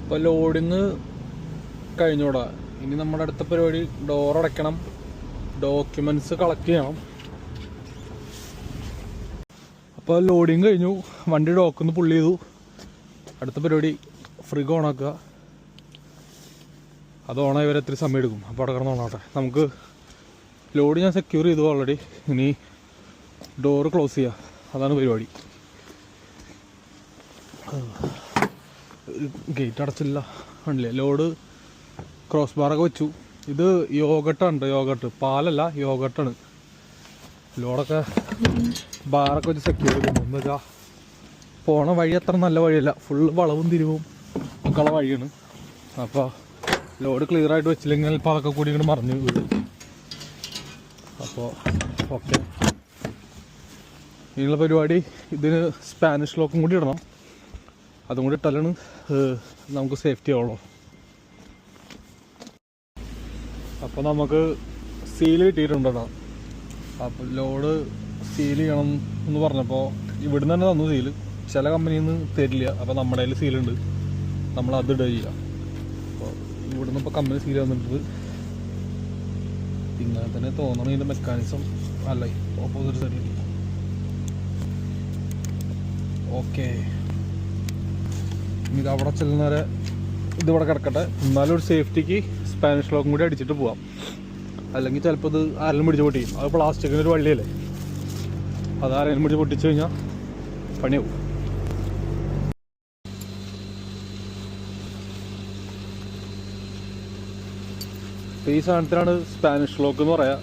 ഇപ്പോൾ ലോഡിങ് കഴിഞ്ഞൂടാ. ഇനി നമ്മുടെ അടുത്ത പരിപാടി ഡോർ അടയ്ക്കണം, ഡോക്യുമെൻറ്റ്സ് കളക്ട് ചെയ്യണം. അപ്പോൾ ലോഡിങ് കഴിഞ്ഞു, വണ്ടി ഡോക്കൊന്ന് പുള്ളി ചെയ്തു. അടുത്ത പരിപാടി ഫ്രിഗ് ഓണാക്കുക. അത് ഓണായി വരെ ഇത്തിരി സമയം എടുക്കും. അപ്പോൾ അവിടെ കിടന്ന് ഓണാട്ടെ. നമുക്ക് ലോഡ് ഞാൻ സെക്യൂർ ചെയ്തു ഓൾറെഡി. ഇനി ഡോറ് ക്ലോസ് ചെയ്യുക, അതാണ് പരിപാടി. ഗേറ്റ് അടച്ചില്ല, ഉണ്ടല്ലേ. ലോഡ് ക്രോസ് ബാറൊക്കെ വെച്ചു. ഇത് യോഗട്ടാണ്, യോഗട്ട് പാലല്ല, യോഗട്ടാണ്. ലോഡൊക്കെ ബാറൊക്കെ വെച്ച് സെക്യൂർ ചെയ്തു. എന്താ വെച്ചാൽ പോണ വഴി അത്ര നല്ല വഴിയല്ല, ഫുള്ള് വളവും തിരിവും ഒക്കെയുള്ള വഴിയാണ്. അപ്പോൾ ലോഡ് ക്ലിയർ ആയിട്ട് വെച്ചില്ലെങ്കിൽ ഇപ്പോൾ അതൊക്കെ കൂടി ഇങ്ങോട്ട് മറിഞ്ഞു വീഴും. അപ്പോൾ ഓക്കെ, ഇനിയുള്ള പരിപാടി ഇതിന് സ്പാനിഷ് ലോക്കും കൂടി ഇടണം. അതും കൂടി ഇട്ടാലാണ് നമുക്ക് സേഫ്റ്റി ആവുള്ളൂ. അപ്പോൾ നമുക്ക് സീൽ കിട്ടിയിട്ടുണ്ടോ. അപ്പോൾ ലോഡ് സീൽ ചെയ്യണം എന്ന് പറഞ്ഞപ്പോൾ ഇവിടുന്ന് തന്നെ തന്നു സീല്. ചില കമ്പനിയിൽ നിന്ന് തരില്ല. അപ്പോൾ നമ്മുടെ കയ്യിൽ സീലുണ്ട്, നമ്മളത് ഇടുക ചെയ്യുക. അപ്പോൾ ഇവിടുന്ന് ഇപ്പോൾ കമ്പനി സീൽ വന്നിട്ട് ഇങ്ങനെ തന്നെ തോന്നണം. ഇതിൻ്റെ മെക്കാനിസം അല്ല ഓപ്പോസിറ്റ് സൈഡിലേക്ക്. ഓക്കെ, ഇത് അവിടെ ചെല്ലുന്നവരെ ഇതിവിടെ കിടക്കട്ടെ. എന്നാലും ഒരു സേഫ്റ്റിക്ക് സ്പാനിഷ് ലോക്കും കൂടി അടിച്ചിട്ട് പോവാം. അല്ലെങ്കിൽ ചിലപ്പോൾ ഇത് ആരെങ്കിലും പിടിച്ച് പൊട്ടിക്കും. അത് പ്ലാസ്റ്റിക്കിൻ്റെ ഒരു വള്ളിയല്ലേ, അത് ആരെങ്കിലും പിടിച്ച് പൊട്ടിച്ച് കഴിഞ്ഞാൽ പണിയാവും. ഈ സാധനത്തിനാണ് സ്പാനിഷ് ലോക്ക് എന്ന് പറയാം.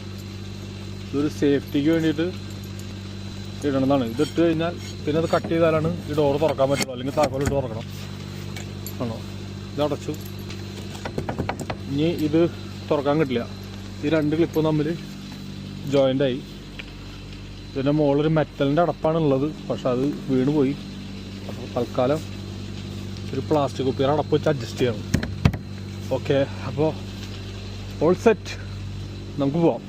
ഇതൊരു സേഫ്റ്റിക്ക് വേണ്ടിയിട്ട് ഇടണമെന്നാണ്. ഇതിട്ട് കഴിഞ്ഞാൽ പിന്നെ അത് കട്ട് ചെയ്താലാണ് ഈ ഡോറ് തുറക്കാൻ പറ്റുള്ളൂ, അല്ലെങ്കിൽ താക്കോലിട്ട് തുറക്കണം. ആണോ, ഇതടച്ചു. ഇനി ഇത് തുറക്കാൻ കിട്ടില്ല. ഈ രണ്ട് ക്ലിപ്പും തമ്മിൽ ജോയിൻ്റായി. ഇതിൻ്റെ മുകളിലൊരു മെറ്റലിൻ്റെ അടപ്പാണുള്ളത്, പക്ഷെ അത് വീണ് പോയി. അപ്പോൾ തൽക്കാലം ഒരു പ്ലാസ്റ്റിക് കുപ്പിയുടെ അടപ്പ് വെച്ച് അഡ്ജസ്റ്റ് ചെയ്യണം. ഓക്കെ, അപ്പോൾ ഓൾ സെറ്റ്, നമുക്ക് പോവാം.